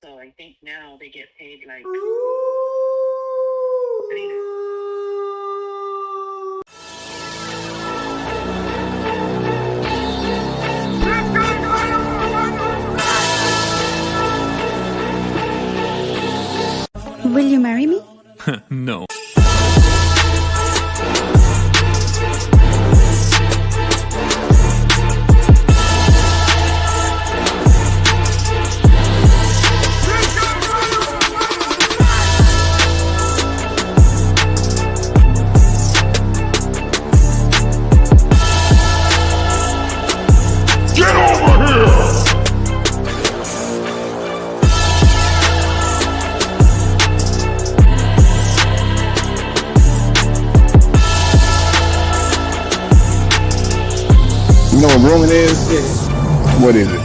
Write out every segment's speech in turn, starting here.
So I think now they get paid like Will you marry me? No. Get over here! You know what room it is? What is it?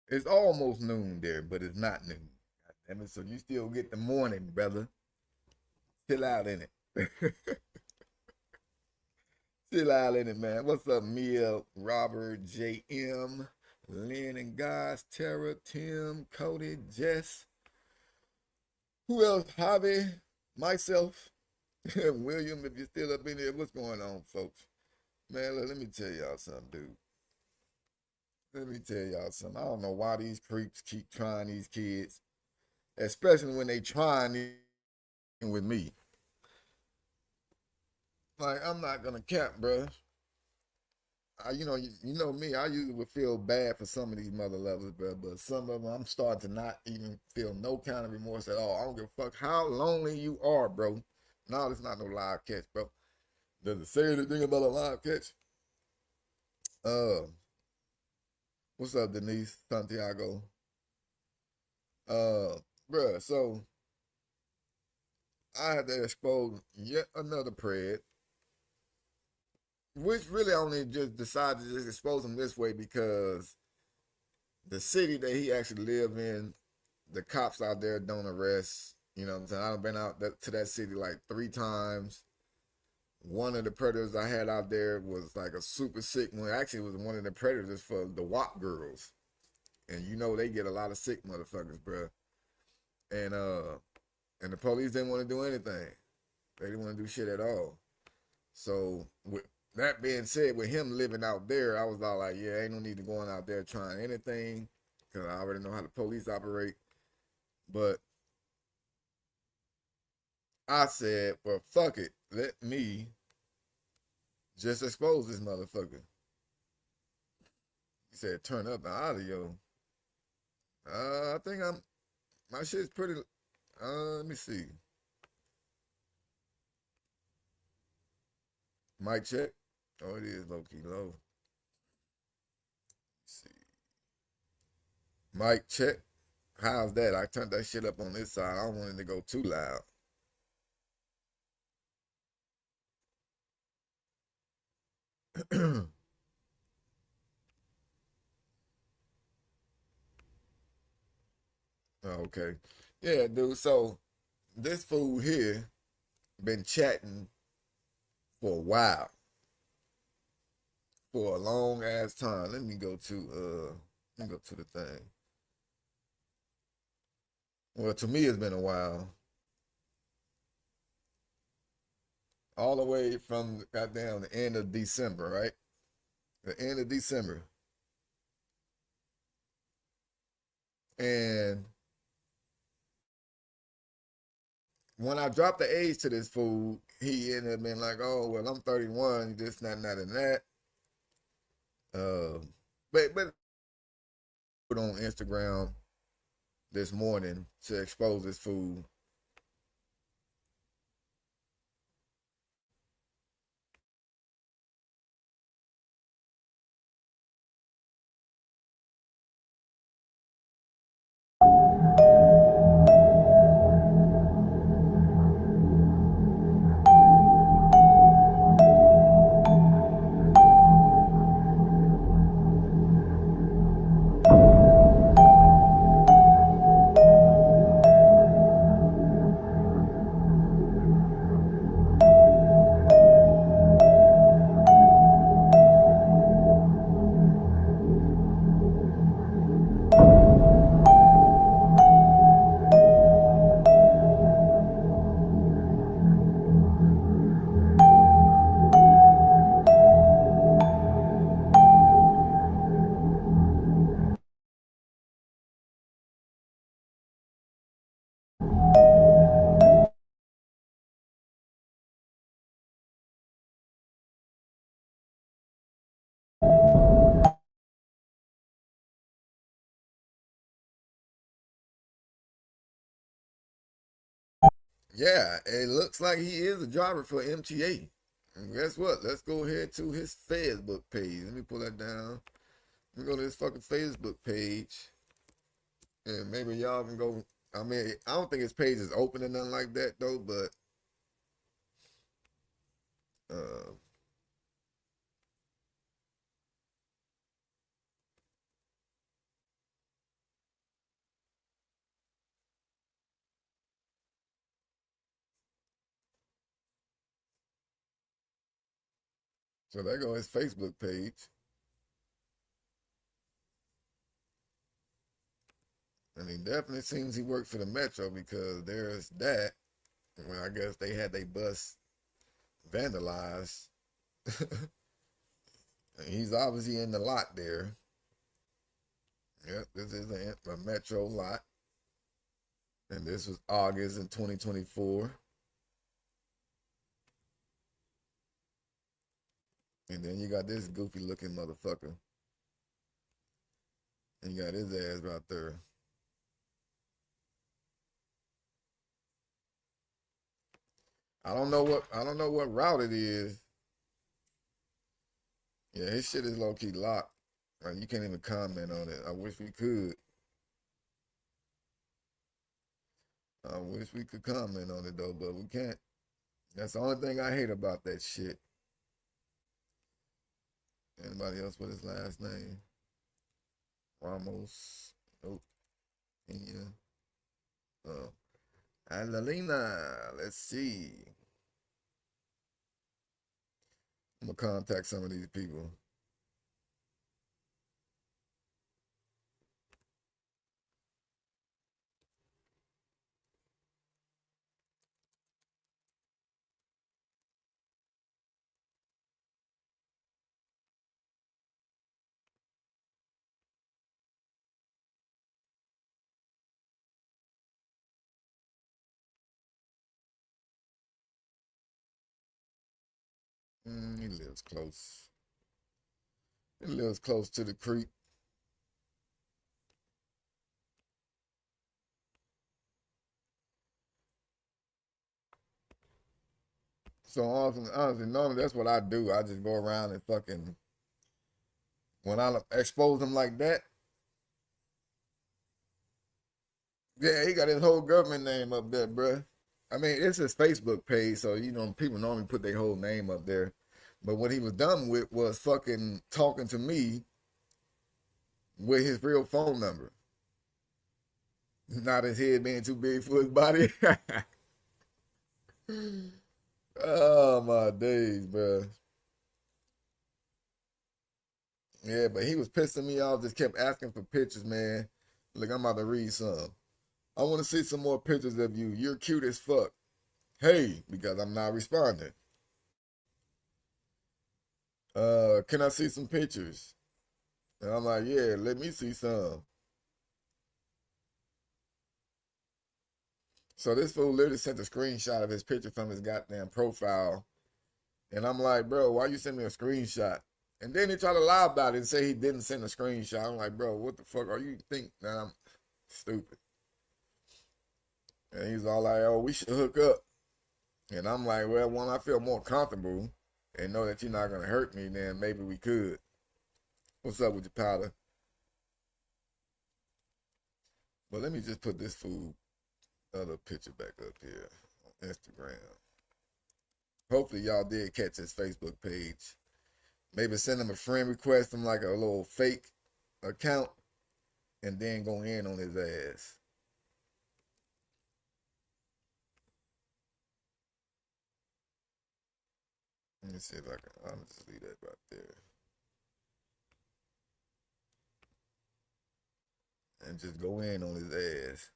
It's almost noon there, but it's not noon. Damn it, so you still get the morning, brother. Chill out in it. Chill out in it, man. What's up, Mia, Robert, JM, Lynn and Guys, Tara, Tim, Cody, Jess. Who else? Javi, myself, William, if you're still up in here. What's going on, folks? Man, let me tell y'all something, dude. Let me tell y'all something. I don't know why these creeps keep trying these kids, especially when they trying with me. Like, I'm not gonna cap, bruh. You know me. I usually would feel bad for some of these mother lovers, bro. But some of them, I'm starting to not even feel no kind of remorse at all. I don't give a fuck how lonely you are, bro. No, it's not no live catch, bro. Does it say anything about a live catch? Uh, what's up, Denise Santiago? Bruh. So I had to expose yet another pred, which really only just decided to just expose him this way because the city that he actually live in, the cops out there don't arrest. You know what I'm saying? I've been out to that city like 3 times. One of the predators I had out there was like a super sick one. Actually, it was one of the predators for the WAP girls. And you know they get a lot of sick motherfuckers, bro. And and the police didn't want to do anything. They didn't want to do shit at all. So with that being said, with him living out there, I was all like, yeah, ain't no need to going out there trying anything because I already know how the police operate. But I said, well, fuck it. Let me just expose this motherfucker. He said, turn up the audio. I think my shit's pretty, let me see. Mic check. Oh, it is low-key low. Let's see. Mic check. How's that? I turned that shit up on this side. I don't want it to go too loud. Okay. Yeah, dude. So this fool here been chatting for a while. For a long ass time. Let me go to the thing. Well, to me it's been a while. All the way from goddamn the end of December, right? the end of December. And when I dropped the age to this fool, he ended up being like, "Oh, well, I'm 31, this, not, and that." But put on Instagram this morning to expose this fool. Yeah, it looks like he is a driver for MTA. And guess what? Let's go ahead to his Facebook page. Let me pull that down. Let me go to his fucking Facebook page. And maybe y'all can go. I mean, I don't think his page is open or nothing like that though, but uh so there go his Facebook page. And he definitely seems he worked for the Metro because there's that. Well, I guess they had their bus vandalized. And he's obviously in the lot there. Yep, this is a Metro lot. And this was August in 2024. And then you got this goofy looking motherfucker. And you got his ass right there. I don't know what route it is. Yeah, his shit is low key locked. Like you can't even comment on it. I wish we could. I wish we could comment on it though, but we can't. That's the only thing I hate about that shit. Anybody else with his last name? Ramos. Nope. Pena. Oh. Adelina. Let's see. I'm gonna contact some of these people. He lives close. He lives close to the creek. So honestly, normally that's what I do. I just go around and fucking when I expose him like that. Yeah, he got his whole government name up there, bruh. I mean, it's his Facebook page, so people normally put their whole name up there. But what he was done with was fucking talking to me with his real phone number. Not his head being too big for his body. Oh my days, bro. Yeah, but he was pissing me off. Just kept asking for pictures, man. Look, I'm about to read some. I want to see some more pictures of you. You're cute as fuck. Hey, because I'm not responding. can I see some pictures? And I'm like, yeah, let me see some. So this fool literally sent a screenshot of his picture from his goddamn profile. And I'm like, bro, why you send me a screenshot? And then he tried to lie about it and say he didn't send a screenshot. I'm like, bro, what the fuck are you think that I'm stupid? And he's all like, oh, we should hook up. And I'm like, well, when I feel more comfortable and know that you're not gonna hurt me, then maybe we could. What's up with your powder? But let me just put this fool other picture back up here on Instagram. Hopefully y'all did catch his Facebook page. Maybe send him a friend request from like a little fake account and then go in on his ass. Let me see if I can honestly leave that right there. And just go in on his ass.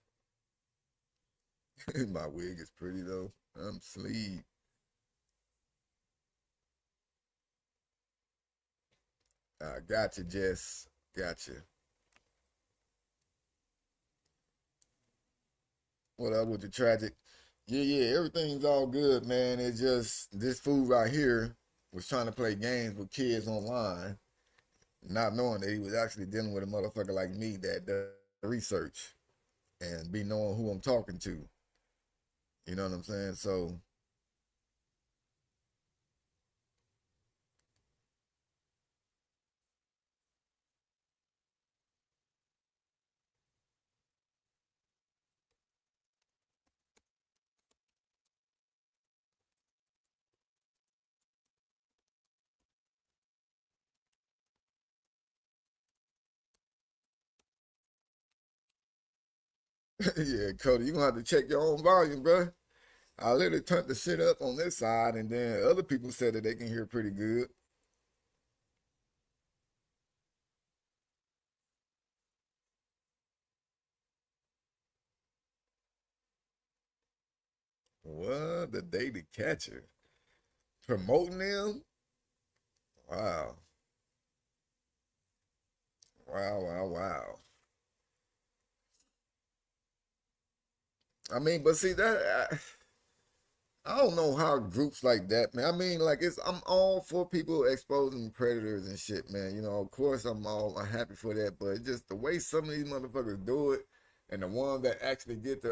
My wig is pretty though. I'm asleep. I got you, Jess. Got you. What up with the tragic? Yeah, everything's all good, man. It's just this fool right here was trying to play games with kids online, not knowing that he was actually dealing with a motherfucker like me that does research and be knowing who I'm talking to. You know what I'm saying? So yeah, Cody, you gonna have to check your own volume, bro. I literally turned the shit up on this side, and then other people said that they can hear pretty good. What? The Daily Catcher promoting them? Wow, wow. I mean, but see that. I don't know how groups like that, man. I mean, like I'm all for people exposing predators and shit, man. You know, of course I'm happy for that, but it's just the way some of these motherfuckers do it, and the ones that actually get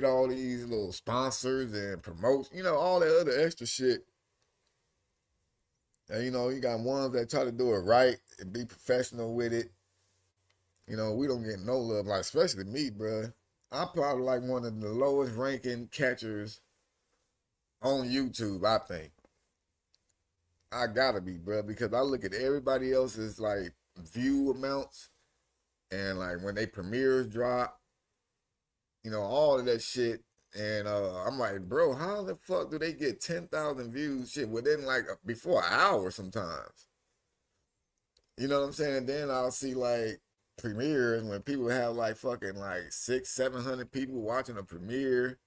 all these little sponsors and promotes, you know, all that other extra shit. And you know, you got ones that try to do it right and be professional with it. You know, we don't get no love, like especially me, bruh. I'm probably like one of the lowest ranking catchers on YouTube, I think. I gotta be, bro, because I look at everybody else's like view amounts and like when they premieres drop, you know, all of that shit. And I'm like, bro, how the fuck do they get 10,000 views shit within like before an hour sometimes? You know what I'm saying? And then I'll see like premieres when people have like fucking like 600-700 people watching a premiere.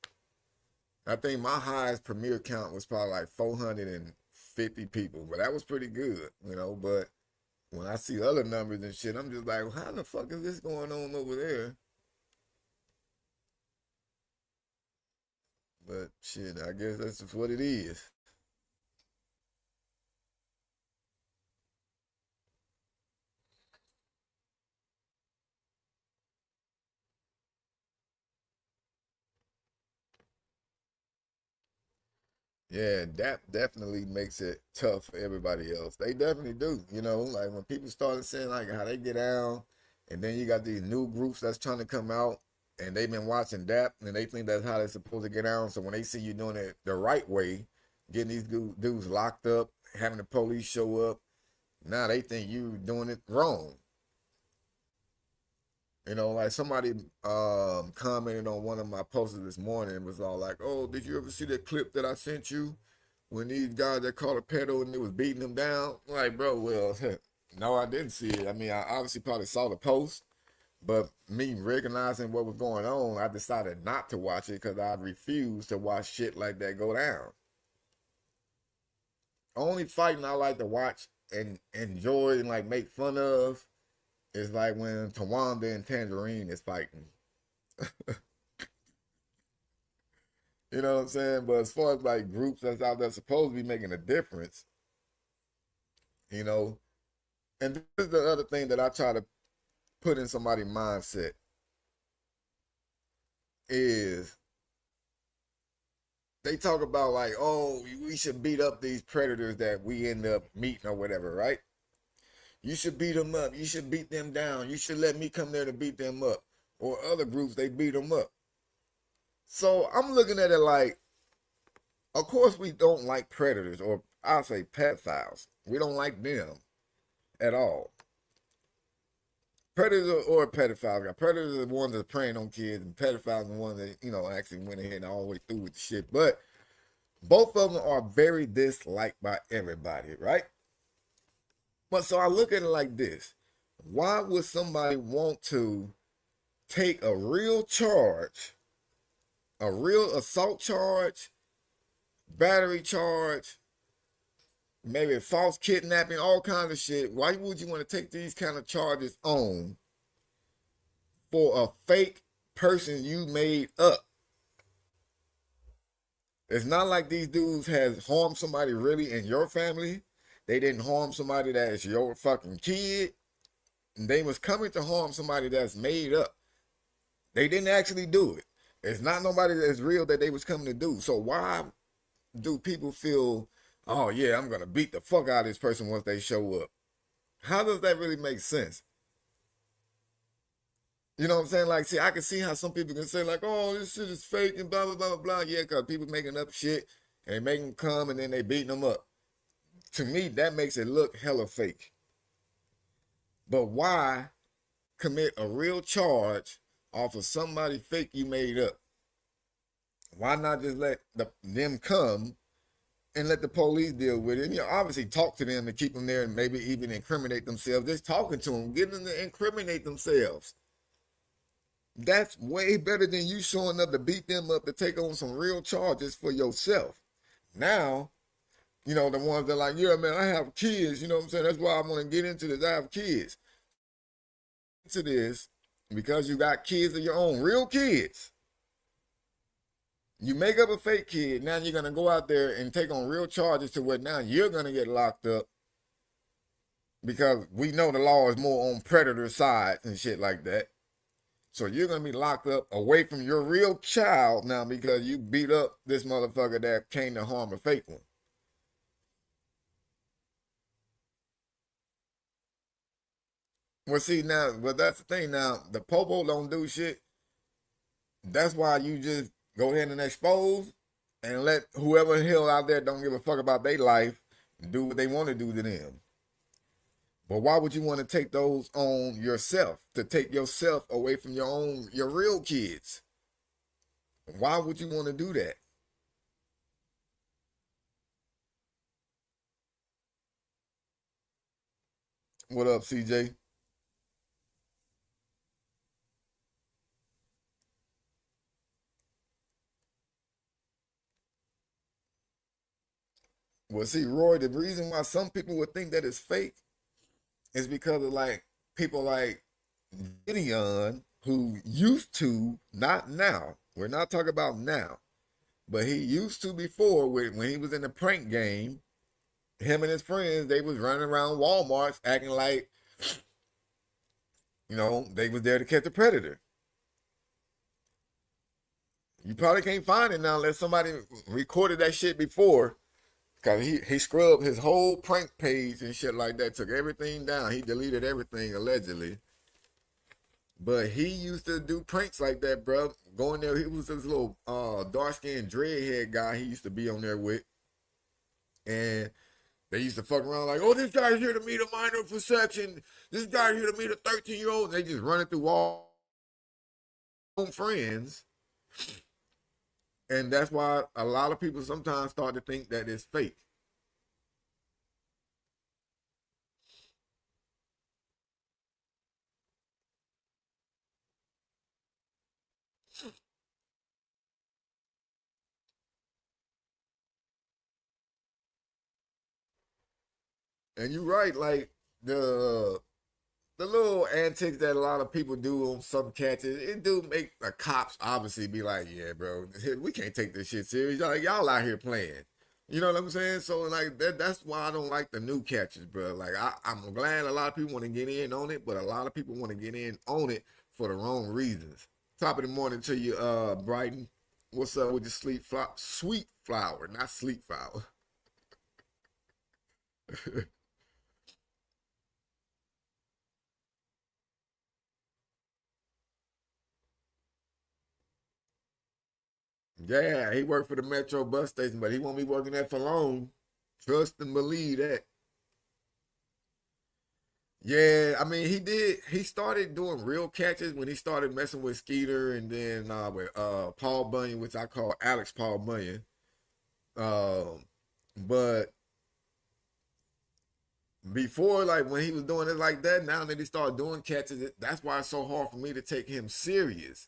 I think my highest premiere count was probably like 450 people, but that was pretty good, you know. But when I see other numbers and shit, I'm just like, well, how the fuck is this going on over there? But shit, I guess that's just what it is. Yeah, that definitely makes it tough for everybody else. They definitely do. You know, like when people started saying like how they get down, and then you got these new groups that's trying to come out, and they've been watching that, and they think that's how they're supposed to get down. So when they see you doing it the right way, getting these dudes locked up, having the police show up, now they think you doing it wrong. You know, like somebody commented on one of my posts this morning and was all like, "Oh, did you ever see that clip that I sent you when these guys that caught a pedo and they was beating them down?" I'm like, bro, well, no, I didn't see it. I mean, I obviously probably saw the post, but me recognizing what was going on, I decided not to watch it because I refuse to watch shit like that go down. Only fighting I like to watch and enjoy and like make fun of is like when Tawanda and Tangerine is fighting. You know what I'm saying? But as far as like groups that's out there supposed to be making a difference, you know, and this is the other thing that I try to put in somebody's mindset is they talk about like, oh, we should beat up these predators that we end up meeting or whatever, right? You should beat them up. You should beat them down. You should let me come there to beat them up. Or other groups, they beat them up. So I'm looking at it like, of course we don't like predators, or I'll say pedophiles. We don't like them at all. Predators or pedophiles. Predators are the ones that are preying on kids, and pedophiles are the ones that, actually went ahead and all the way through with the shit. But both of them are very disliked by everybody, right? But so I look at it like this. Why would somebody want to take a real charge, a real assault charge, battery charge, maybe false kidnapping, all kinds of shit? Why would you want to take these kind of charges on for a fake person you made up? It's not like these dudes has harmed somebody really in your family. They didn't harm somebody that is your fucking kid. And they was coming to harm somebody that's made up. They didn't actually do it. It's not nobody that's real that they was coming to do. So why do people feel, oh yeah, I'm gonna beat the fuck out of this person once they show up? How does that really make sense? You know what I'm saying? Like, see, I can see how some people can say like, oh, this shit is fake and blah, blah, blah, blah, blah. Yeah, because people making up shit and they make them come and then they beating them up. To me, that makes it look hella fake. But why commit a real charge off of somebody fake you made up? Why not just let them come and let the police deal with it? And obviously talk to them and keep them there and maybe even incriminate themselves. Just talking to them, get them to incriminate themselves. That's way better than you showing up to beat them up to take on some real charges for yourself. Now, the ones that are like, yeah, man, I have kids. You know what I'm saying? That's why I want to get into this. I have kids. To this, because you got kids of your own, real kids. You make up a fake kid. Now you're going to go out there and take on real charges to where now you're going to get locked up because we know the law is more on predator side and shit like that. So you're going to be locked up away from your real child now because you beat up this motherfucker that came to harm a fake one. Well, see, now, but that's the thing now. The popo don't do shit. That's why you just go ahead and expose and let whoever the hell out there don't give a fuck about their life do what they want to do to them. But why would you want to take those on yourself? To take yourself away from your real kids? Why would you want to do that? What up, CJ? Well, see, Roy, the reason why some people would think that it's fake is because of like people like Gideon who used to, not now. We're not talking about now, but he used to before when he was in the prank game. Him and his friends, they was running around Walmarts acting like, they was there to catch a predator. You probably can't find it now unless somebody recorded that shit before. Cause he scrubbed his whole prank page and shit like that, took everything down. He deleted everything allegedly. But he used to do pranks like that, bro. Going there, he was this little dark skinned dreadhead guy he used to be on there with. And they used to fuck around like, oh, this guy's here to meet a minor for section. This guy's here to meet a 13-year-old. They just running through all friends. And that's why a lot of people sometimes start to think that it's fake. And you're right, like the little antics that a lot of people do on some catches, it do make the cops obviously be like, yeah, bro, we can't take this shit serious. Like, y'all out here playing. You know what I'm saying? So like that's why I don't like the new catches, bro. Like I'm glad a lot of people want to get in on it, but a lot of people want to get in on it for the wrong reasons. Top of the morning to you, Brighton. What's up with the sweet flower, not sleep flower. Yeah, he worked for the Metro bus station, but he won't be working there for long. Trust and believe that. Yeah, I mean, he did. He started doing real catches when he started messing with Skeeter and then with Paul Bunyan, which I call Alex Paul Bunyan. But before, like when he was doing it like that, now that he started doing catches, that's why it's so hard for me to take him serious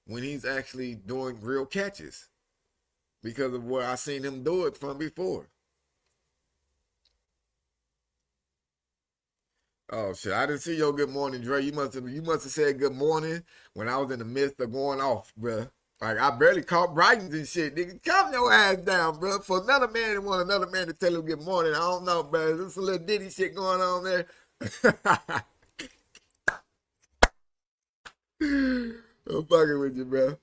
when he's actually doing real catches because of where I seen him do it from before. Oh shit! I didn't see your good morning, Dre. You must have said good morning when I was in the midst of going off, bruh. Like I barely caught Brightons and shit, nigga. Calm your ass down, bro. For another man to want another man to tell him good morning, I don't know, bro. There's a little ditty shit going on there. I'm fucking with you, bro.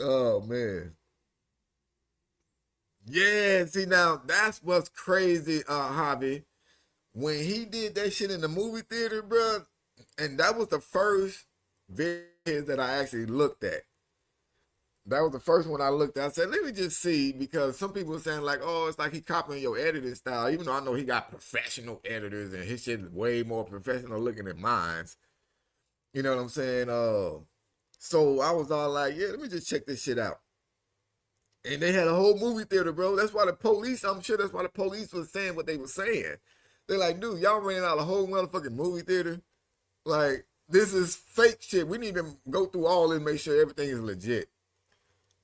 Oh man. Yeah, see now that's what's crazy, Javi. When he did that shit in the movie theater, bro, and that was the first video that I actually looked at. That was the first one I looked at. I said, let me just see, because some people were saying like, oh, it's like he copying your editing style, even though I know he got professional editors and his shit is way more professional looking than mine's. You know what I'm saying? So I was all like, yeah, let me just check this shit out. And they had a whole movie theater, bro. That's why the police, I'm sure that's why the police was saying what they were saying. They're like, dude, y'all ran out a whole motherfucking movie theater. Like, this is fake shit. We need to go through all this and make sure everything is legit.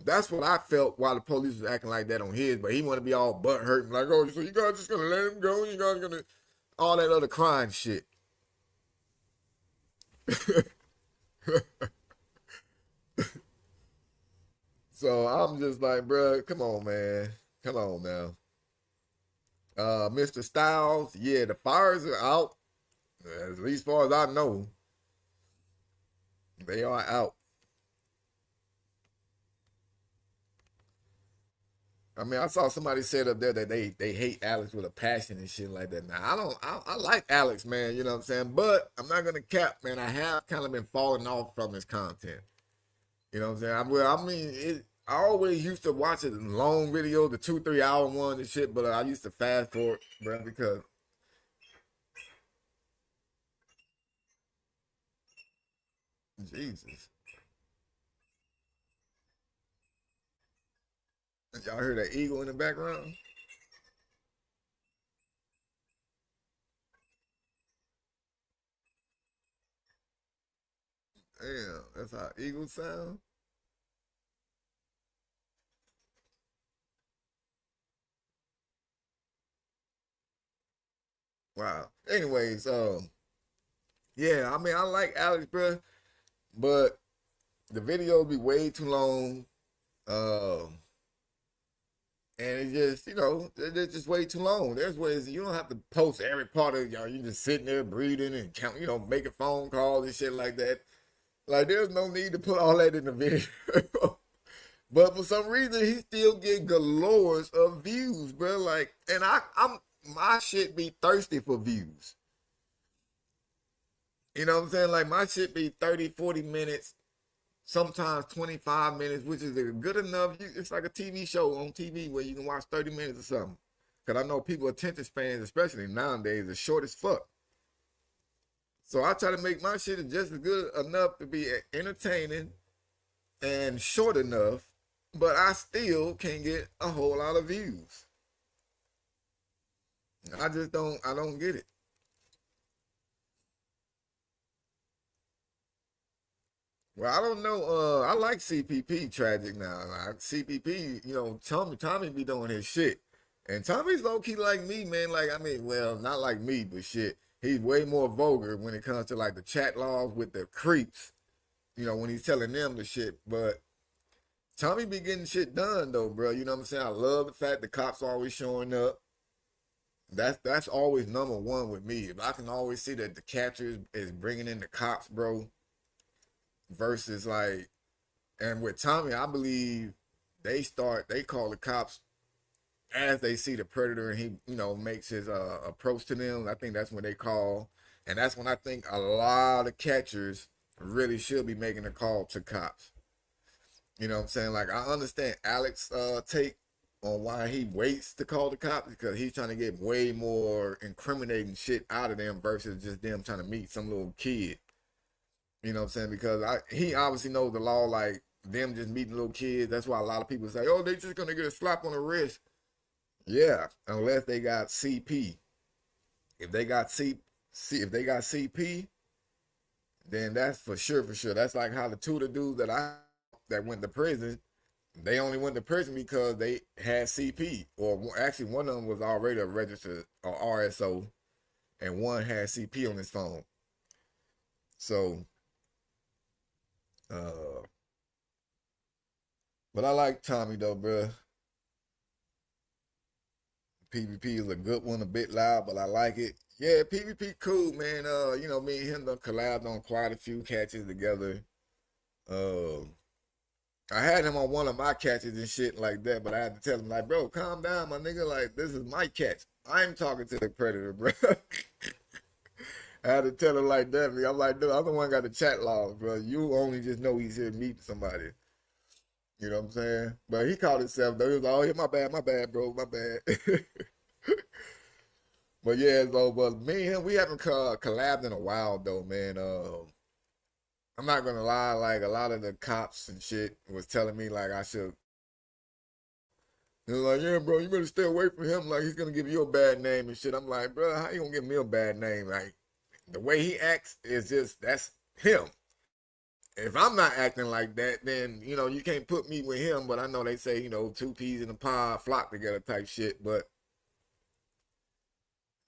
That's what I felt while the police was acting like that on his, but he want to be all butt hurt, like, oh, so you guys just gonna let him go? You guys gonna all that other crying shit. So I'm just like, bro, come on, man, come on now. Mr. Styles, yeah, the fires are out. At least far as I know, they are out. I mean, I saw somebody said up there that they hate Alex with a passion and shit like that. Now, I don't, I like Alex, man, you know what I'm saying? But I'm not gonna cap, man. I have kind of been falling off from his content. You know what I'm saying? I mean, I always used to watch it in long videos, the 2, 3 hour one and shit, but I used to fast forward, bro, because Jesus. Y'all hear that eagle in the background? Damn, that's how eagles sound. Wow. Anyways, yeah, I mean, I like Alex, bro, but the videos be way too long. Um, and it just, it's just way too long. There's ways you don't have to post every part of y'all. You just sitting there breathing and count, making phone calls and shit like that. Like, there's no need to put all that in the video. But for some reason, he still get galores of views, bro. Like, and my shit be thirsty for views. You know what I'm saying? Like, my shit be 30, 40 minutes, sometimes 25 minutes, which is a good enough. It's like a TV show on TV where you can watch 30 minutes or something. Because I know people attention spans, especially nowadays, are short as fuck. So I try to make my shit just as good enough to be entertaining and short enough, but I still can't get a whole lot of views. I don't get it. Well, I don't know. I like CPP tragic now. Like, CPP, Tommy be doing his shit. And Tommy's low key like me, man. Like, I mean, well, not like me, but shit. He's way more vulgar when it comes to like the chat logs with the creeps, you know, when he's telling them the shit. But Tommy be getting shit done though, bro. You know what I'm saying? I love the fact the cops always showing up. That's always number one with me. If I can always see that the catcher is bringing in the cops, bro, versus like, and with Tommy, I believe they call the cops as they see the predator and he, you know, makes his approach to them. I think that's when they call, and that's when I think a lot of catchers really should be making a call to cops. You know what I'm saying? Like, I understand Alex take on why he waits to call the cops because he's trying to get way more incriminating shit out of them versus just them trying to meet some little kid. You know what I'm saying? Because he obviously knows the law, like them just meeting little kids. That's why a lot of people say, oh, they just gonna get a slap on the wrist. Yeah, unless they got CP. If they got if they got CP, then that's for sure, for sure. That's like how the two of the dudes that went to prison, they only went to prison because they had CP, or actually one of them was already a registered or RSO, and one had CP on his phone. So, but I like Tommy though, bro. PvP is a good one, a bit loud, but I like it. Yeah, PvP cool, man. You know, me and him done collabed on quite a few catches together. I had him on one of my catches and shit like that, but I had to tell him, like, bro, calm down, my nigga. Like, this is my catch. I'm talking to the predator, bro. I had to tell him like that. I'm like, dude, I'm the one got the chat log, bro. You only just know he's here meeting somebody. You know what I'm saying? But he called himself, though. He was like, oh, yeah, my bad, bro, my bad. But yeah, though, but me and him, we haven't collabed in a while, though, man. I'm not gonna lie, like a lot of the cops and shit was telling me like I should. They're like, yeah, bro, you better stay away from him. Like he's gonna give you a bad name and shit. I'm like, bro, how you gonna give me a bad name? Like the way he acts is just that's him. If I'm not acting like that, then you know you can't put me with him. But I know they say you know two peas in a pod flock together type shit. But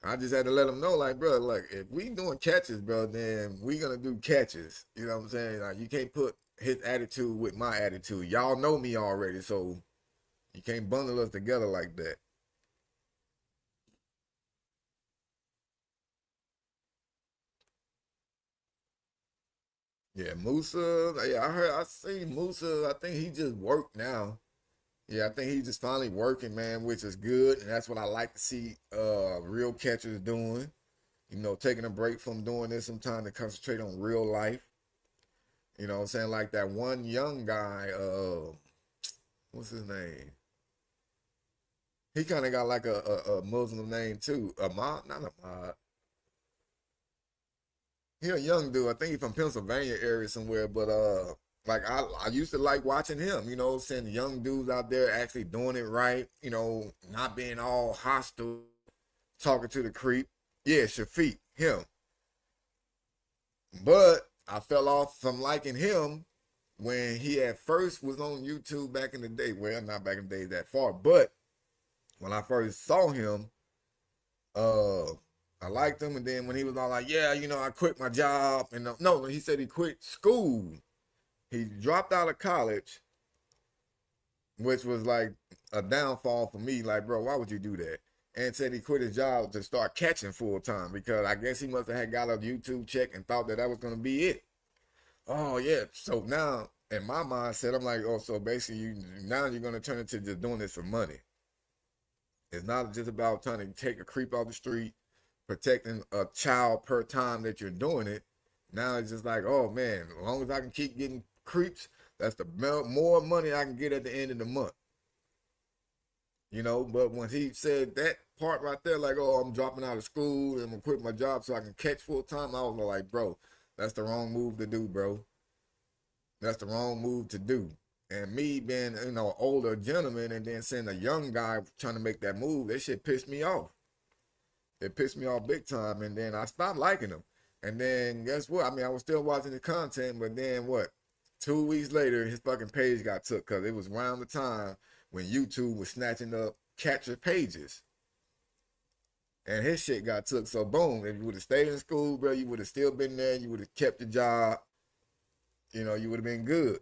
I just had to let him know, like, bro, like, if we doing catches, bro, then we gonna do catches. You know what I'm saying? Like, you can't put his attitude with my attitude. Y'all know me already, so you can't bundle us together like that. Yeah, Musa. Yeah, I see Musa. I think he just worked now. Yeah, I think he's just finally working, man, which is good, and that's what I like to see real catchers doing. You know, taking a break from doing this some time to concentrate on real life. You know what I'm saying? Like that one young guy, what's his name? He kind of got like a Muslim name too. Ahmad, not Ahmad. He a young dude. I think he's from Pennsylvania area somewhere. But like I used to like watching him. You know, seeing young dudes out there actually doing it right. You know, not being all hostile, talking to the creep. Yeah, Shafiq, him. But I fell off from liking him when he at first was on YouTube back in the day. Well, not back in the day that far, but when I first saw him, uh, I liked him. And then when he was all like, "Yeah, you know, I quit my job," and no, he said he quit school. He dropped out of college, which was like a downfall for me. Like, bro, why would you do that? And said he quit his job to start catching full time because I guess he must have had got a YouTube check and thought that that was gonna be it. Oh yeah. So now in my mindset, I'm like, oh, so basically now you're gonna turn into just doing this for money. It's not just about trying to take a creep off the street, protecting a child per time that you're doing it. Now it's just like, oh man, as long as I can keep getting creeps, that's the more money I can get at the end of the month. You know, but when he said that part right there, like, oh, I'm dropping out of school and I'm gonna quit my job so I can catch full time, I was like, bro, that's the wrong move to do, bro. That's the wrong move to do. And me being, you know, older gentleman and then seeing a young guy trying to make that move, that shit pissed me off. It pissed me off big time. And then I stopped liking him. And then guess what? I mean, I was still watching the content, but then what? 2 weeks later, his fucking page got took because it was around the time when YouTube was snatching up catcher pages. And his shit got took. So boom, if you would have stayed in school, bro, you would have still been there. You would have kept your job. You know, you would have been good.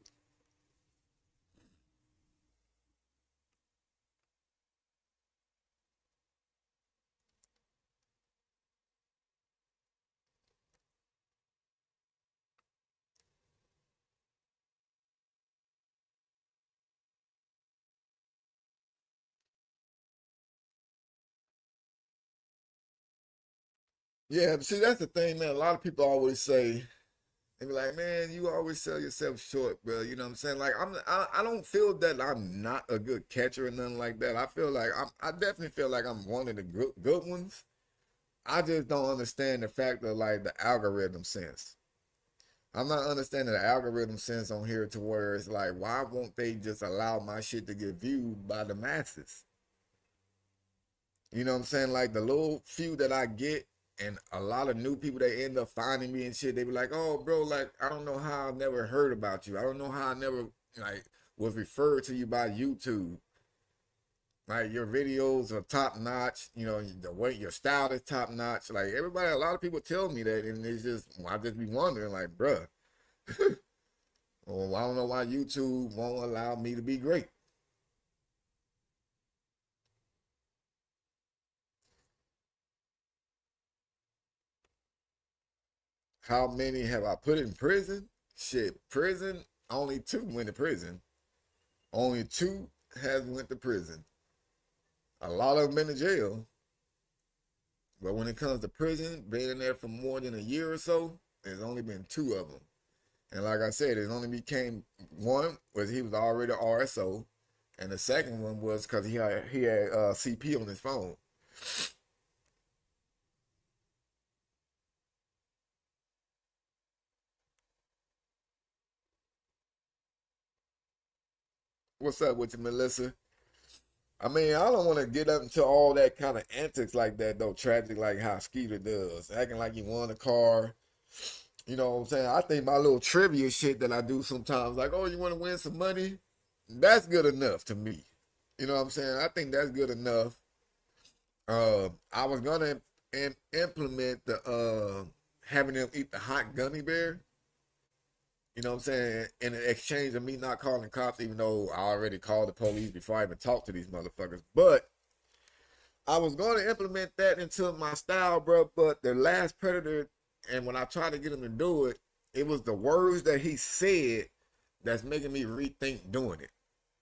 Yeah, but see, that's the thing, man. A lot of people always say, they be like, man, you always sell yourself short, bro. You know what I'm saying? Like, I don't feel that I'm not a good catcher or nothing like that. I feel like I definitely feel like I'm one of the good ones. I just don't understand the fact of like the algorithm sense. I'm not understanding the algorithm sense on here to where it's like, why won't they just allow my shit to get viewed by the masses? You know what I'm saying? Like the little few that I get, and a lot of new people that end up finding me and shit, they be like, oh, bro, like, I don't know how I never heard about you. I don't know how I never, like, was referred to you by YouTube. Like, your videos are top notch. You know, the way your style is top notch. Like, everybody, a lot of people tell me that, and it's just, I just be wondering, like, bruh, well, I don't know why YouTube won't allow me to be great. How many have I put in prison? Shit, prison, only 2 went to prison. Only 2 has went to prison. A lot of them been to jail. But when it comes to prison, being in there for more than a year or so, there's only been 2 of them. And like I said, it only became one was he was already RSO, and the second one was because he had CP on his phone. What's up with you, Melissa? I mean, I don't want to get up into all that kind of antics like that though. Tragic like how Skeeter does, acting like he won a car. You know what I'm saying? I think my little trivia shit that I do sometimes, like, oh, you want to win some money? That's good enough to me. You know what I'm saying? I think that's good enough. I was gonna implement the having them eat the hot gummy bear. You know what I'm saying? In exchange of me not calling cops, even though I already called the police before I even talked to these motherfuckers. But I was going to implement that into my style, bro. But the last predator, and when I tried to get him to do it, it was the words that he said that's making me rethink doing it.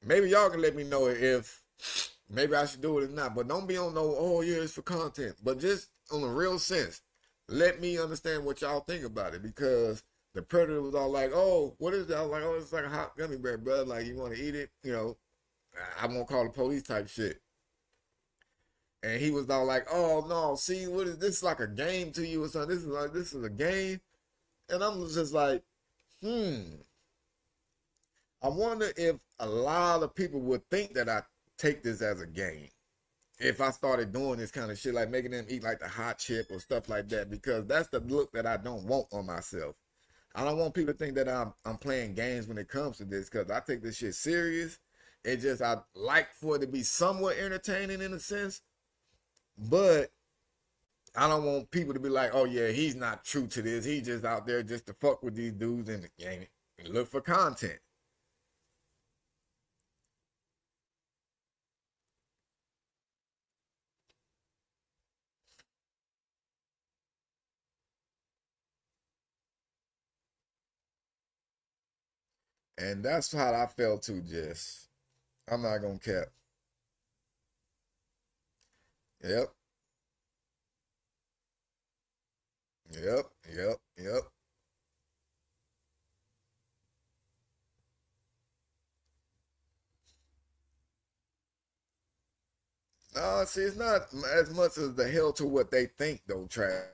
Maybe y'all can let me know if maybe I should do it or not. But don't be on no, oh yeah, it's for content. But just on a real sense, let me understand what y'all think about it, because the predator was all like, oh, what is that? I was like, oh, it's like a hot gummy bear, bro. Like, you want to eat it? You know, I won't call the police type shit. And he was all like, oh no, see, what is this, like a game to you or something? This is a game. And I'm just like, I wonder if a lot of people would think that I take this as a game. If I started doing this kind of shit, like making them eat like the hot chip or stuff like that, because that's the look that I don't want on myself. I don't want people to think that I'm playing games when it comes to this, because I take this shit serious. It just, I like for it to be somewhat entertaining in a sense, but I don't want people to be like, oh yeah, he's not true to this. He's just out there just to fuck with these dudes and look for content. And that's how I felt too, Jess. I'm not gonna cap. Yep, yep. No, see, it's not as much as the hell to what they think, though, Trav.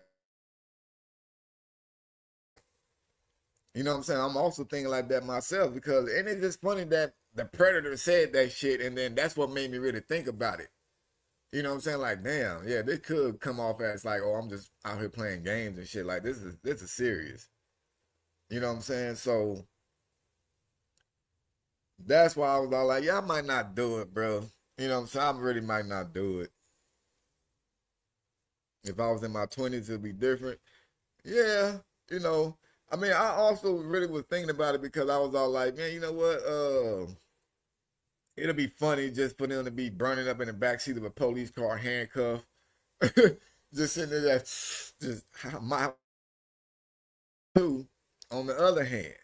You know what I'm saying? I'm also thinking like that myself, because, and it's just funny that the Predator said that shit, and then that's what made me really think about it. You know what I'm saying? Like, damn, yeah, this could come off as like, oh, I'm just out here playing games and shit. Like, this is serious. You know what I'm saying? So that's why I was all like, yeah, I might not do it, bro. You know what I'm saying? I really might not do it. If I was in my 20s, it'd be different. Yeah, you know. I mean, I also really was thinking about it because I was all like, man, you know what? It'll be funny just for them to be burning up in the backseat of a police car, handcuffed, just sitting there, just my two. On the other hand,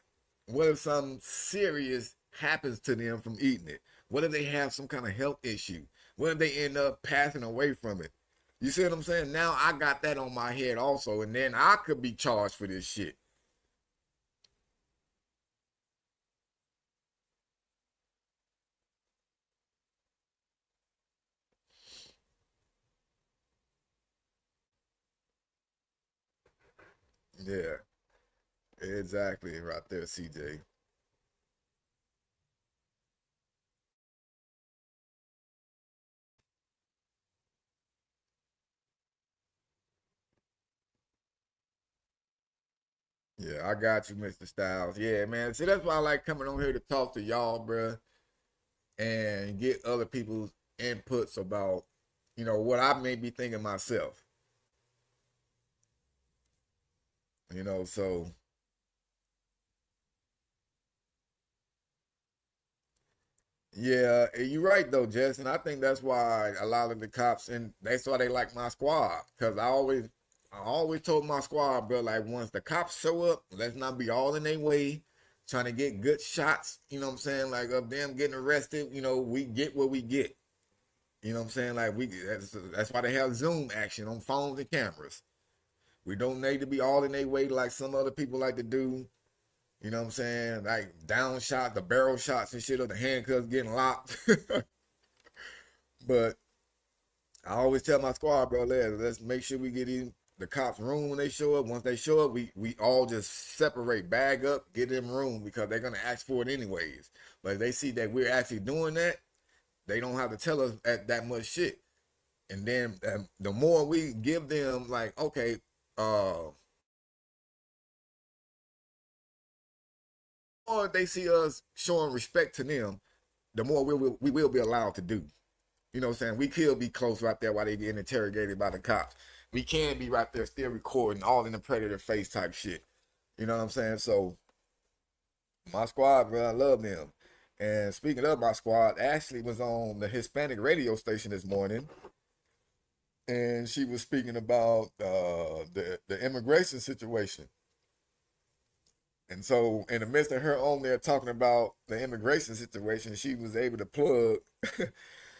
what if something serious happens to them from eating it? What if they have some kind of health issue? What if they end up passing away from it? You see what I'm saying? Now I got that on my head also, and then I could be charged for this shit. Yeah, exactly, right there, CJ. Yeah, I got you, Mr. Styles. Yeah, man. See, that's why I like coming on here to talk to y'all, bruh, and get other people's inputs about, what I may be thinking myself. So yeah, you're right though, Justin. I think that's why a lot of the cops and that's why they like my squad. Cause I always told my squad, bro, like once the cops show up, let's not be all in their way, trying to get good shots. You know what I'm saying? Like of them getting arrested. We get what we get. You know what I'm saying? Like that's why they have Zoom action on phones and cameras. We don't need to be all in their way like some other people like to do. You know what I'm saying? Like down shot, the barrel shots and shit, or the handcuffs getting locked. But I always tell my squad, bro, let's make sure we get in the cops' room when they show up. Once they show up, we all just separate, bag up, get in room because they're gonna ask for it anyways. But if they see that we're actually doing that, they don't have to tell us that much shit. And then the more we give them, like, okay, uh, or they see us showing respect to them, the more we will be allowed to do. You know what I'm saying? We could be close right there while they getting interrogated by the cops. We can be right there still recording all in the predator face type shit. You know what I'm saying? So my squad, bro, I love them. And speaking of my squad, Ashley was on the Hispanic radio station this morning, and she was speaking about the immigration situation. And so, in the midst of her on there talking about the immigration situation, she was able to plug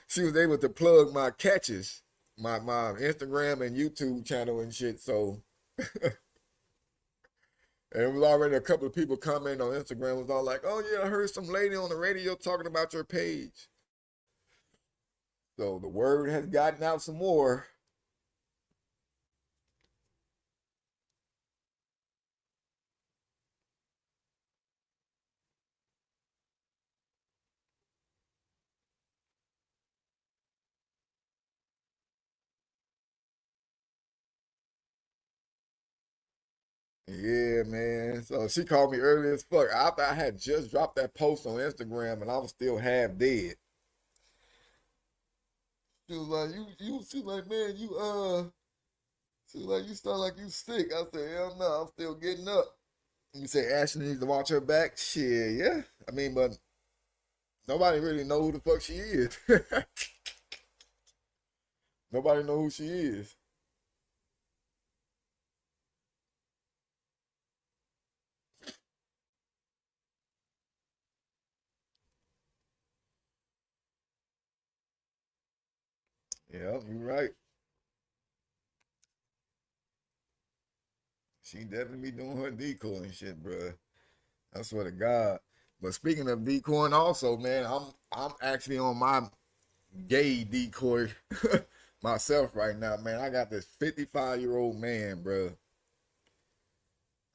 she was able to plug my catches, my Instagram and YouTube channel and shit. So and it was already a couple of people commenting on Instagram was all like, "Oh yeah, I heard some lady on the radio talking about your page." So the word has gotten out some more. Yeah, man. So she called me early as fuck. After I had just dropped that post on Instagram and I was still half dead. She was like, she was like, man, she was like, you sound like you sick. I said, hell no, I'm still getting up. You say Ashley needs to watch her back? Shit, yeah. I mean, but nobody really know who the fuck she is. Nobody know who she is. Yeah, you're right. She definitely be doing her decoy and shit, bruh. I swear to God. But speaking of decoying, also, man, I'm actually on my gay decoy myself right now, man. I got this 55-year-old man, bro.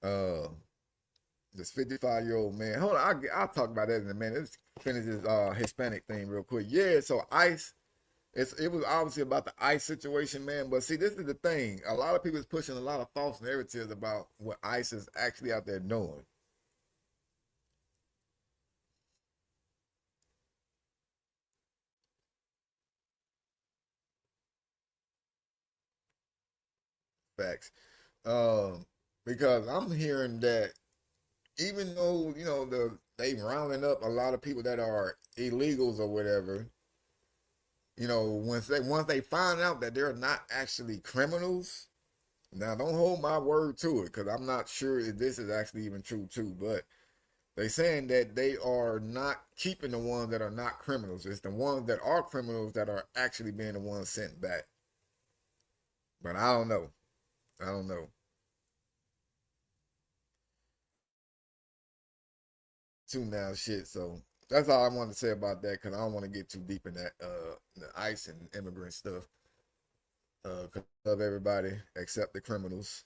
Uh, this 55-year-old man. Hold on, I'll talk about that in a minute. Let's finish this Hispanic thing real quick. Yeah, so ICE. It was obviously about the ICE situation, man. But see, this is the thing. A lot of people is pushing a lot of false narratives about what ICE is actually out there doing. Facts. Um, because I'm hearing that even though they rounding up a lot of people that are illegals or whatever, once they find out that they're not actually criminals. Now, don't hold my word to it because I'm not sure if this is actually even true too. But they saying that they are not keeping the ones that are not criminals. It's the ones that are criminals that are actually being the ones sent back. But I don't know. I don't know. Too now shit. So that's all I want to say about that because I don't want to get too deep in that the ICE and immigrant stuff. 'Cause I love everybody except the criminals.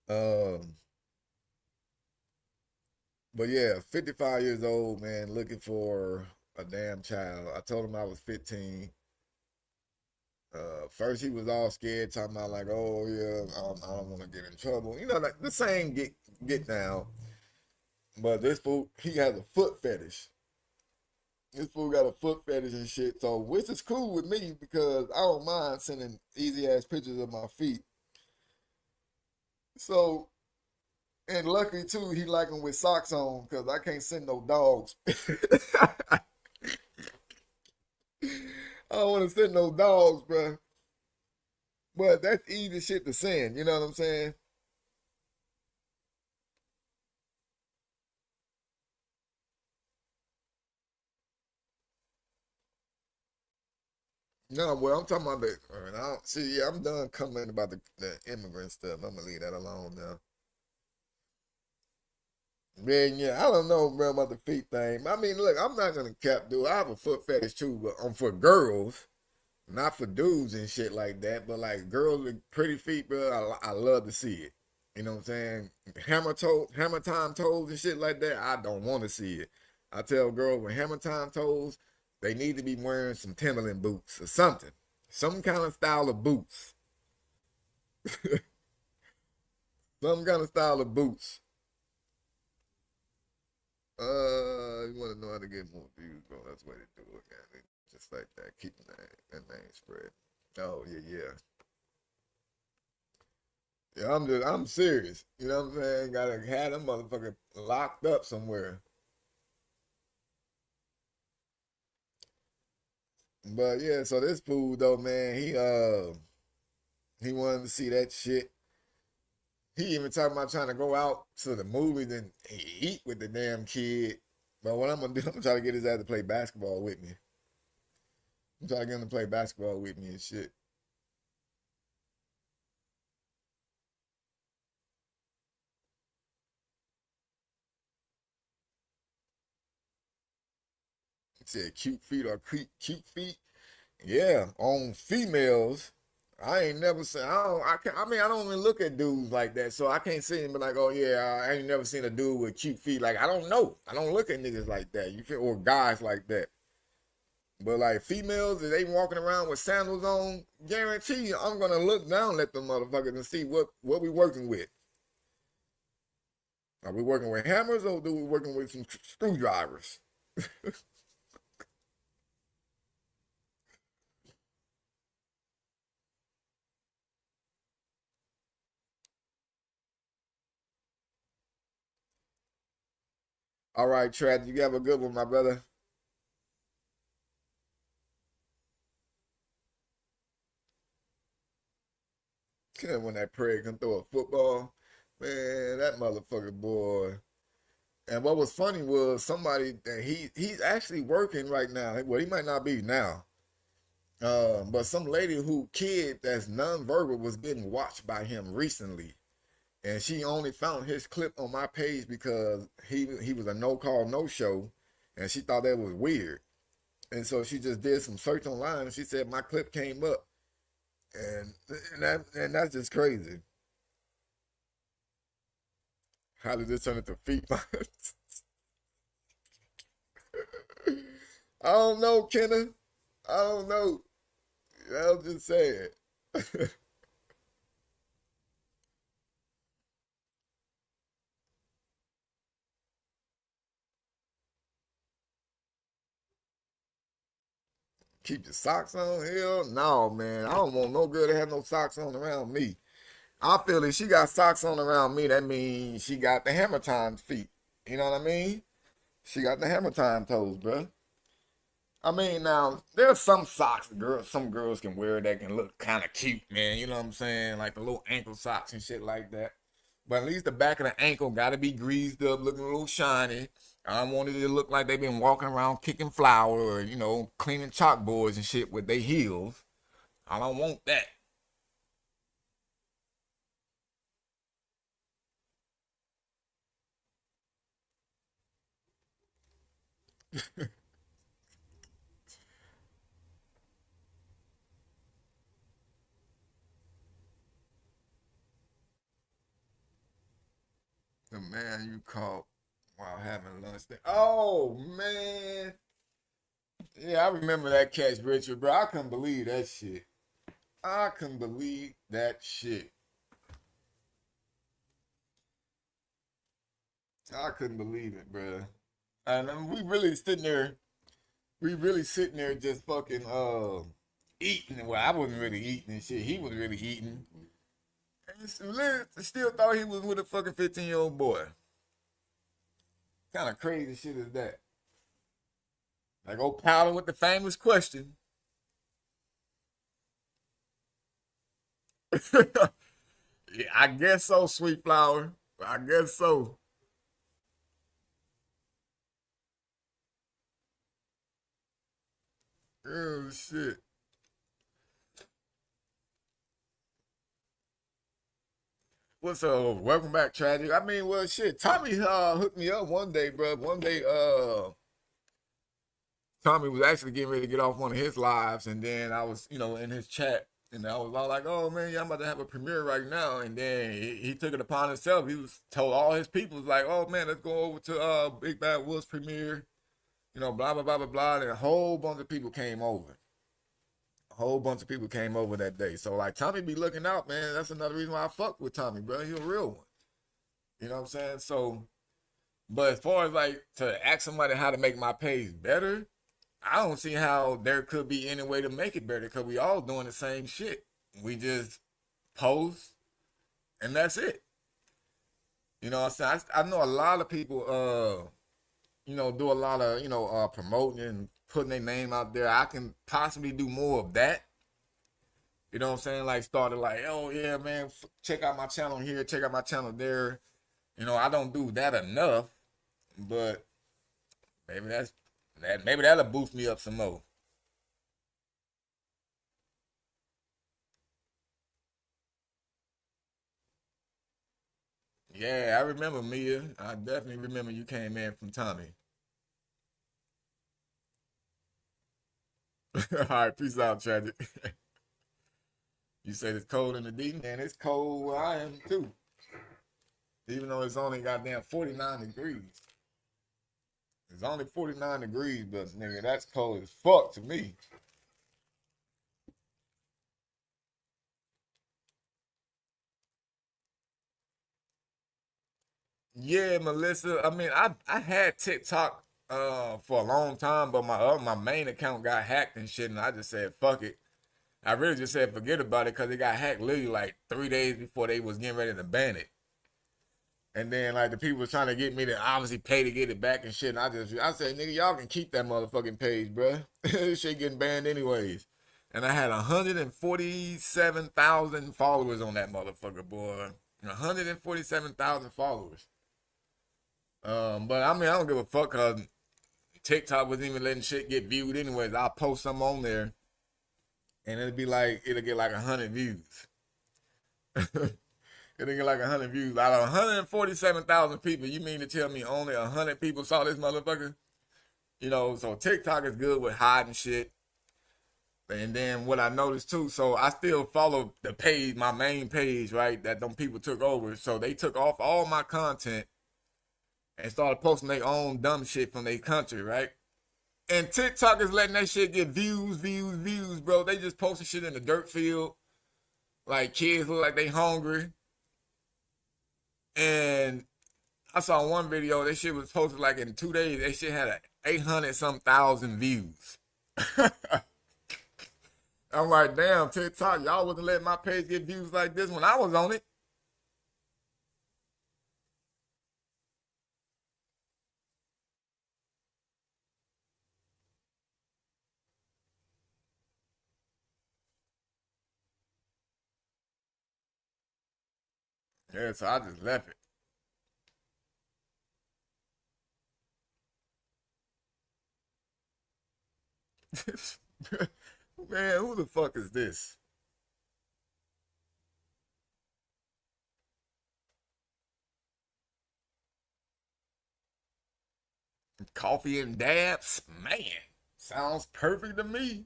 Um, but yeah, 55 years old, man, looking for a damn child. I told him I was 15. First he was all scared, talking about like, oh yeah, I don't want to get in trouble. Like the same get down. But this fool, he has a foot fetish. This fool got a foot fetish and shit. So which is cool with me because I don't mind sending easy ass pictures of my feet. So and luckily too, he like them with socks on because I can't send no dogs. I don't want to send no dogs, bro. But that's easy shit to send. You know what I'm saying? No, well, I'm talking about the. I don't, see, yeah, I'm done commenting about the immigrant stuff. I'm gonna leave that alone now. Man, yeah, I don't know, bro, about the feet thing. I mean, look, I'm not gonna cap, dude. I have a foot fetish too, but for girls, not for dudes and shit like that. But like girls with pretty feet, bro, I love to see it. You know what I'm saying? Hammer time toes and shit like that. I don't want to see it. I tell girls with hammer time toes, they need to be wearing some Timberland boots or something, some kind of style of boots, some kind of style of boots. You want to know how to get more views, bro? That's the way to do it, man. Just like that, keep that name spread. Oh yeah, yeah. Yeah, I'm serious. You know what I'm saying? Gotta have them motherfucker locked up somewhere. But yeah, so this fool though, man, he wanted to see that shit. He even talking about trying to go out to the movies and eat with the damn kid. But what I'm gonna do, I'm gonna try to get his ass to play basketball with me. I'm trying to get him to play basketball with me and shit. He said cute feet or cute feet. Yeah, on females. I ain't never seen. I don't. I can. I mean, I don't even look at dudes like that, so I can't see him. But like, oh yeah, I ain't never seen a dude with cute feet. Like, I don't know. I don't look at niggas like that. You feel or guys like that. But like females, if they walking around with sandals on, guarantee you, I'm gonna look down at them motherfuckers and see what we working with. Are we working with hammers or do we working with some screwdrivers? All right, Trad, you have a good one, my brother. When that Prairie can throw a football, man, that motherfucker boy. And what was funny was somebody that he's actually working right now. Well, he might not be now. But some lady who kid that's nonverbal was getting watched by him recently. And she only found his clip on my page because he was a no call no show, and she thought that was weird. And so she just did some search online, and she said my clip came up, and that's just crazy. How did this turn into feet fights? I don't know, Kenna. I don't know. I'll just say it. Keep your socks on? Hell no, man. I don't want no girl to have no socks on around me. I feel if she got socks on around me, that means she got the hammer time feet. You know what I mean? She got the hammer time toes, bro. I mean, now there's some socks some girls can wear that can look kind of cute, man. You know what I'm saying? Like the little ankle socks and shit like that. But at least the back of the ankle gotta be greased up, looking a little shiny. I don't want it to look like they've been walking around kicking flour or cleaning chalkboards and shit with their heels. I don't want that. The man you caught while having lunch. Oh man, yeah, I remember that catch, Richard, bro. I couldn't believe that shit. I couldn't believe that shit. I couldn't believe it, bro. And we really sitting there. We really sitting there just fucking eating. Well, I wasn't really eating and shit. He was really eating. And still thought he was with a fucking 15-year-old boy. Kind of crazy shit is that? Like old Powder with the famous question. Yeah, I guess so, Sweet Flower. I guess so. Oh shit. What's up? Welcome back, Tragic. I mean, well, shit. Tommy hooked me up one day, bro. One day, Tommy was actually getting ready to get off one of his lives, and then I was, in his chat, and I was all like, "Oh man, yeah, I'm about to have a premiere right now." And then he took it upon himself. He was told all his people was like, "Oh man, let's go over to Big Bad Wolf's premiere." Blah blah blah blah blah. And a whole bunch of people came over. A whole bunch of people came over that day. So like Tommy be looking out, man. That's another reason why I fuck with Tommy, bro. He a real one. You know what I'm saying? So, but as far as like to ask somebody how to make my page better, I don't see how there could be any way to make it better because we all doing the same shit. We just post and that's it. You know what I'm saying? I know a lot of people do a lot of, promoting and putting their name out there. I can possibly do more of that. You know what I'm saying? Like started like, oh yeah, man, check out my channel here, check out my channel there. I don't do that enough, but maybe maybe that'll boost me up some more. Yeah, I remember Mia. I definitely remember you came in from Tommy. All right, peace out, Tragic. You said it's cold in the D, man. It's cold where I am too. Even though it's only goddamn 49 degrees. It's only 49 degrees, but nigga, that's cold as fuck to me. Yeah, Melissa. I mean, I had TikTok for a long time, but my main account got hacked and shit, and I just said fuck it. I really just said forget about it because it got hacked literally like 3 days before they was getting ready to ban it. And then like the people was trying to get me to obviously pay to get it back and shit. And I said, nigga, y'all can keep that motherfucking page, bruh. This shit getting banned anyways. And I had 147,000 followers on that motherfucker, boy. 147,000 followers. But I mean, I don't give a fuck because TikTok wasn't even letting shit get viewed anyways. I'll post something on there and it'll get like 100 views. It'll get like 100 views. Out of 147,000 people, you mean to tell me only 100 people saw this motherfucker? So TikTok is good with hiding shit. And then what I noticed too, so I still follow the page, my main page, right? That them people took over. So they took off all my content and started posting their own dumb shit from their country, right? And TikTok is letting that shit get views, views, views, bro. They just posting shit in the dirt field. Like kids look like they hungry. And I saw one video, that shit was posted like in 2 days. That shit had 800 some thousand views. I'm like, damn, TikTok, y'all wasn't letting my page get views like this when I was on it. Yeah, so I just left it. Man, who the fuck is this? Coffee and dabs? Man, sounds perfect to me.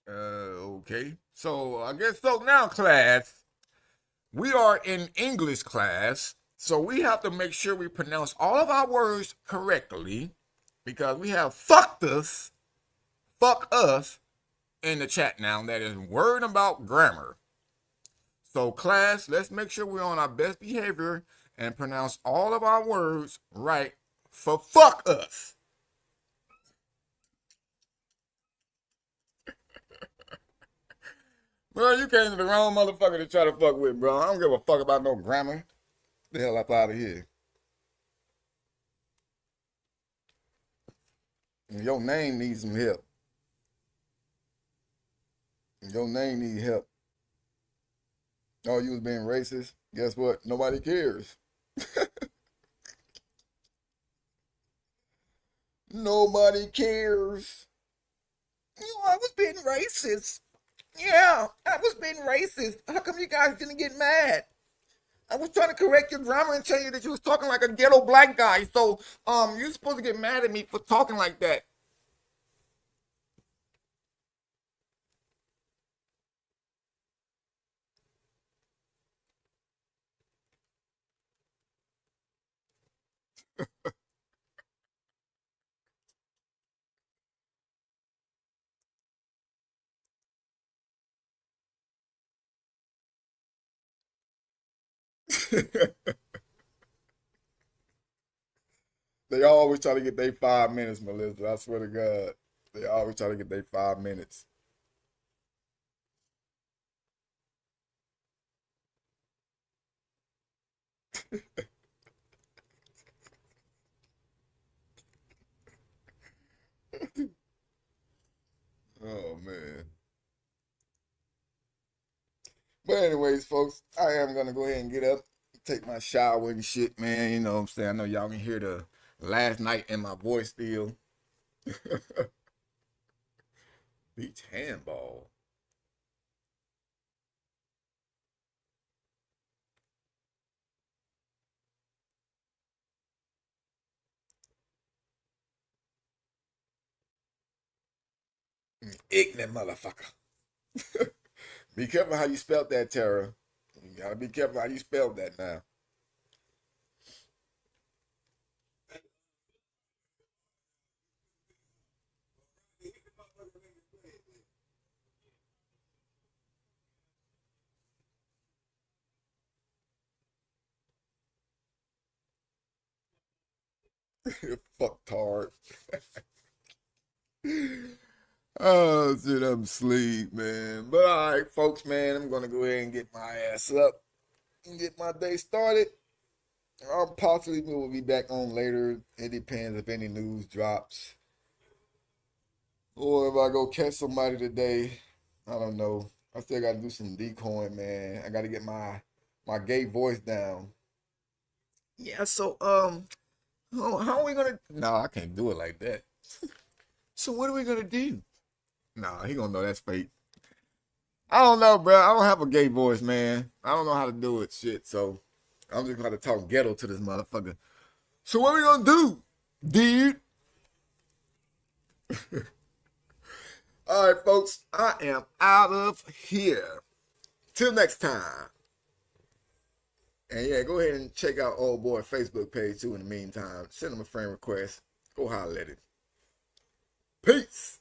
Okay. So I guess so now, class. We are in English class, so we have to make sure we pronounce all of our words correctly because we have fuck us in the chat now that is worrying about grammar. So, class, let's make sure we're on our best behavior and pronounce all of our words right for fuck us. Bro, you came to the wrong motherfucker to try to fuck with, bro. I don't give a fuck about no grammar. Get the hell up out of here. Your name needs some help. Your name needs help. Oh, you was being racist? Guess what? Nobody cares. Nobody cares. I was being racist. Yeah, I was being racist. How come you guys didn't get mad? I was trying to correct your grammar and tell you that you was talking like a ghetto black guy. So, you're supposed to get mad at me for talking like that. They always try to get their 5 minutes, Melissa. I swear to God. They always try to get their 5 minutes. Oh man. But anyways, folks, I am gonna go ahead and get up, take my shower and shit, man. You know what I'm saying? I know y'all can hear the last night in my voice still. Beach handball. Ignorant motherfucker. Be careful how you spelled that, Tara. You gotta be careful how you spelled that now. Fuck tard. Oh, shit, I'm asleep, man. But all right, folks, man, I'm gonna go ahead and get my ass up and get my day started. I'll possibly will be back on later. It depends if any news drops. Or if I go catch somebody today. I don't know. I still gotta do some decoying, man. I gotta get my gay voice down. Yeah, so how are we gonna No, I can't do it like that. So what are we gonna do? Nah, he gonna know that's fake. I don't know, bro. I don't have a gay voice, man. I don't know how to do it, shit. So I'm just gonna talk ghetto to this motherfucker. So what we gonna do, dude? All right, folks. I am out of here. Till next time. And yeah, go ahead and check out Old Boy Facebook page too. In the meantime, send him a friend request. Go holler at him. Peace.